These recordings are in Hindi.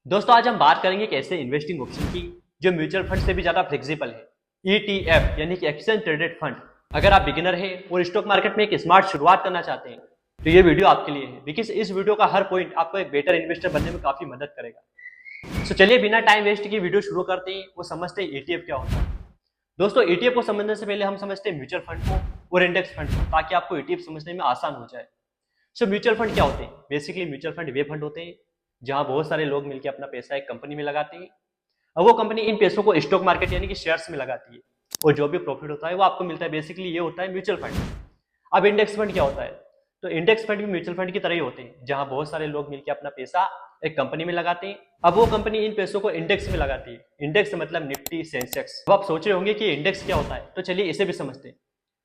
दोस्तों आज हम बात करेंगे एक ऐसे इन्वेस्टिंग ऑप्शन की जो म्यूचुअल फंड से भी ज्यादा फ्लेक्सिबल है। ETF यानी कि एक्सचेंज ट्रेडेड फंड। अगर आप बिगिनर हैं और स्टॉक मार्केट में एक स्मार्ट शुरुआत करना चाहते हैं तो ये वीडियो आपके लिए है, बिकॉज इस वीडियो का हर पॉइंट आपको एक बेटर इन्वेस्टर बनने में काफी मदद करेगा। तो चलिए बिना टाइम वेस्ट किए वीडियो शुरू करते हैं। वो समझते हैं ETF क्या होता है। दोस्तों ETF को समझने से पहले हम समझते हैं म्यूचुअल फंड को और इंडेक्स फंड को, ताकि आपको ETF समझने में आसान हो जाए। सो म्यूचुअल फंड क्या होते हैं? बेसिकली म्यूचुअल फंड वे फंड होते हैं जहां बहुत सारे लोग मिलकर अपना पैसा एक कंपनी में लगाते हैं और वो कंपनी इन पैसों को स्टॉक मार्केट यानी कि शेयर्स में लगाती है और जो भी प्रॉफिट होता है वो आपको मिलता है। बेसिकली ये होता है म्यूचुअल फंड। अब इंडेक्स फंड क्या होता है? तो इंडेक्स फंड भी म्यूचुअल फंड की तरह ही होते हैं जहां बहुत सारे लोग मिलकर अपना पैसा एक कंपनी में लगाते हैं। अब वो कंपनी इन पैसों को इंडेक्स में लगाती है। इंडेक्स मतलब निफ्टी, सेंसेक्स। अब आप सोच रहे होंगे कि इंडेक्स क्या होता है, तो चलिए इसे भी समझते हैं।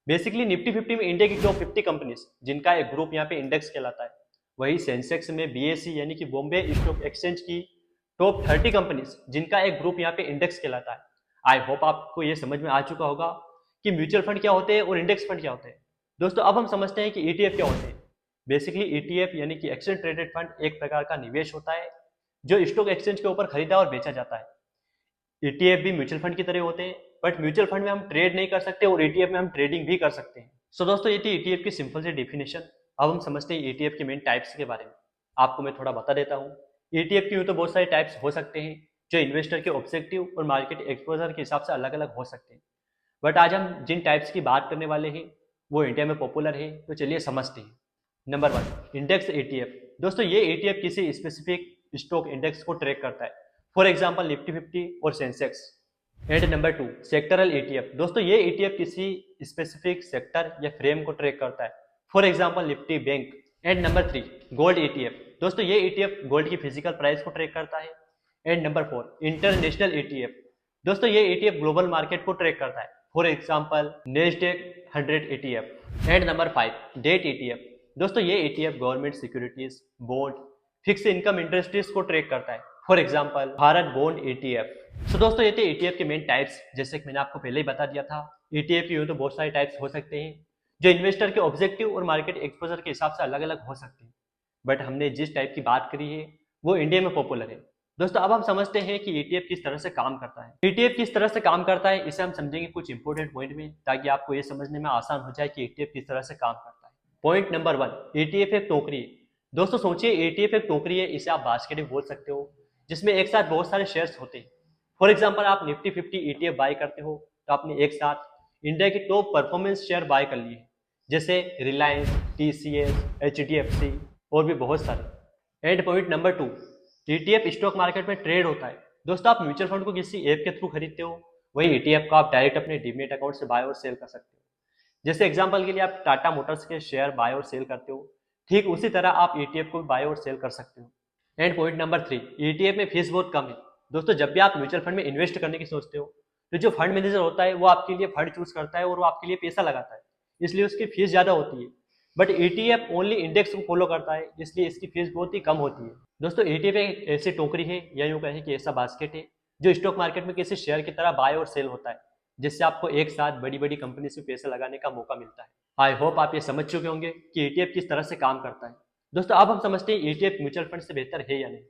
बेसिकली निफ्टी 50 में इंडिया की टॉप 50 कंपनीज जिनका एक ग्रुप यहाँ पे इंडेक्स कहलाता है। वही सेंसेक्स में BSE यानी कि बॉम्बे स्टॉक एक्सचेंज की टॉप 30 कंपनीज जिनका एक ग्रुप यहाँ पे इंडेक्स कहलाता है। आई होप आपको ये समझ में आ चुका होगा कि म्यूचुअल फंड क्या होते हैं और इंडेक्स फंड क्या होते हैं। दोस्तों अब हम समझते हैं कि ETF क्या होते हैं। बेसिकली ETF यानी कि एक्सचेंज ट्रेडेड फंड एक प्रकार का निवेश होता है जो स्टॉक एक्सचेंज के ऊपर खरीदा और बेचा जाता है। ETF भी म्यूचुअल फंड की तरह होते हैं, बट म्यूचुअल फंड में हम ट्रेड नहीं कर सकते और ETF में हम ट्रेडिंग भी कर सकते हैं। सो दोस्तों ये थी ETF की सिंपल सी डेफिनेशन। अब हम समझते हैं ETF के मेन टाइप्स के बारे में। आपको मैं थोड़ा बता देता हूँ। ETF की यूँ तो बहुत सारे टाइप्स हो सकते हैं जो इन्वेस्टर के ऑब्जेक्टिव और मार्केट एक्सपोजर के हिसाब से अलग अलग हो सकते हैं, बट आज हम जिन टाइप्स की बात करने वाले हैं वो इंडिया में पॉपुलर है, तो चलिए समझते हैं। Number 1, index ETF। दोस्तों ये ETF किसी स्पेसिफिक स्टॉक इंडेक्स को ट्रैक करता है, फॉर एग्जाम्पल निफ्टी 50 और Sensex. And number 2, sectoral ETF। दोस्तों ये ETF किसी स्पेसिफिक सेक्टर या फ्रेम को ट्रैक करता है, for example Nifty bank. And number 3, gold ETF। दोस्तों ये ETF गोल्ड की फिजिकल प्राइस को ट्रैक करता है। And number 4, international ETF। दोस्तों ये ETF ग्लोबल मार्केट को ट्रैक करता है, for example Nasdaq 100 ETF। And number 5, debt ETF। दोस्तों ये ETF government securities, bond, fix income industries को ट्रैक करता है, for example Bharat bond ETF। So दोस्तों ये थे ETF के मेन टाइप्स। जैसे कि मैंने आपको पहले ही बता दिया था, ETF के यूँ तो बहुत सारे टाइप्स हो सकते हैं जो इन्वेस्टर के ऑब्जेक्टिव और मार्केट एक्सपोजर के हिसाब से अलग अलग हो सकते हैं, बट हमने जिस टाइप की बात करी है वो इंडिया में पॉपुलर है। दोस्तों अब हम समझते हैं कि ETF किस तरह से काम करता है। ETF किस तरह से काम करता है इसे हम समझेंगे कुछ इंपॉर्टेंट पॉइंट में, ताकि आपको ये समझने में आसान हो जाए कि ETF किस तरह से काम करता है। पॉइंट नंबर 1, ETF एक टोकरी है। दोस्तों सोचिए ETF एक टोकरी है, इसे आप बास्केट भी बोल सकते हो, जिसमें एक साथ बहुत सारे शेयर्स होते हैं। फॉर एग्जाम्पल आप निफ्टी 50 ETF बाय करते हो तो आपने एक साथ इंडिया की टॉप परफॉर्मेंस शेयर बाय कर लिए, जैसे रिलायंस, TCS, HDFC और भी बहुत सारे। And point number 2, ETF stock market में ट्रेड होता है। दोस्तों आप म्यूचुअल फंड को किसी ऐप के थ्रू खरीदते हो, वही ETF को आप डायरेक्ट अपने डीमेट अकाउंट से बाय और सेल कर सकते हो। जैसे एग्जांपल के लिए आप टाटा मोटर्स के शेयर बाय और सेल करते हो, ठीक उसी तरह आप ETF को बाय और सेल कर सकते हो। एंड पॉइंट नंबर 3, ETF में फीस बहुत कम है। दोस्तों जब भी आप म्यूचुअल फंड में इन्वेस्ट करने की सोचते हो तो जो फंड मैनेजर होता है वो आपके लिए फंड चूज करता है और वो आपके लिए पैसा लगाता है, इसलिए उसकी फीस ज्यादा होती है। बट ETF ओनली इंडेक्स को फॉलो करता है, इसलिए इसकी फीस बहुत ही कम होती है। दोस्तों ETF एक ऐसी टोकरी है या यूं कहें कि ऐसा बास्केट है जो स्टॉक मार्केट में किसी शेयर की तरह बाय और सेल होता है, जिससे आपको एक साथ बड़ी बड़ी कंपनी से पैसा लगाने का मौका मिलता है। आई होप आप ये समझ चुके होंगे कि ETF किस तरह से काम करता है। दोस्तों अब हम समझते हैं ETF म्यूचुअल फंड से बेहतर है या नहीं।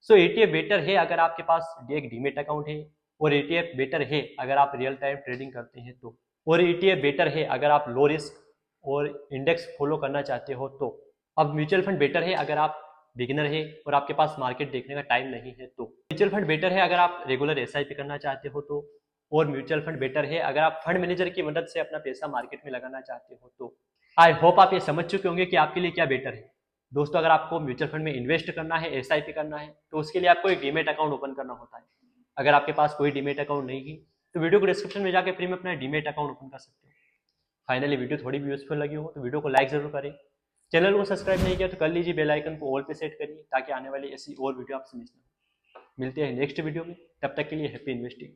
सो ETF बेटर है अगर आपके पास एक डीमेट अकाउंट है, और ETF बेटर है अगर आप रियल टाइम ट्रेडिंग करते हैं तो, और ETF बेटर है अगर आप लो रिस्क और इंडेक्स फॉलो करना चाहते हो तो। अब म्यूचुअल फंड बेटर है अगर आप बिगिनर है और आपके पास मार्केट देखने का टाइम नहीं है तो। म्यूचुअल फंड बेटर है अगर आप रेगुलर SIP करना चाहते हो तो, और म्यूचुअल फंड बेटर है अगर आप फंड मैनेजर की मदद से अपना पैसा मार्केट में लगाना चाहते हो तो। आई होप आप ये समझ चुके होंगे कि आपके लिए क्या बेटर है। दोस्तों अगर आपको म्यूचुअल फंड में इन्वेस्ट करना है, SIP करना है, तो उसके लिए आपको एक डीमेट अकाउंट ओपन करना होता है। अगर आपके पास कोई डीमेट अकाउंट नहीं है तो वीडियो को डिस्क्रिप्शन में जाकर फ्री में अपना डीमेट अकाउंट ओपन कर सकते हो। फाइनली वीडियो थोड़ी भी यूजफुल लगी हो तो वीडियो को लाइक जरूर करें। चैनल को सब्सक्राइब नहीं किया तो कर लीजिए, बेल आइकन को ऑल पे सेट करिए ताकि आने वाली ऐसी और वीडियो आपसे मिस ना हो। मिलते हैं नेक्स्ट वीडियो में, तब तक के लिए हैप्पी इन्वेस्टिंग।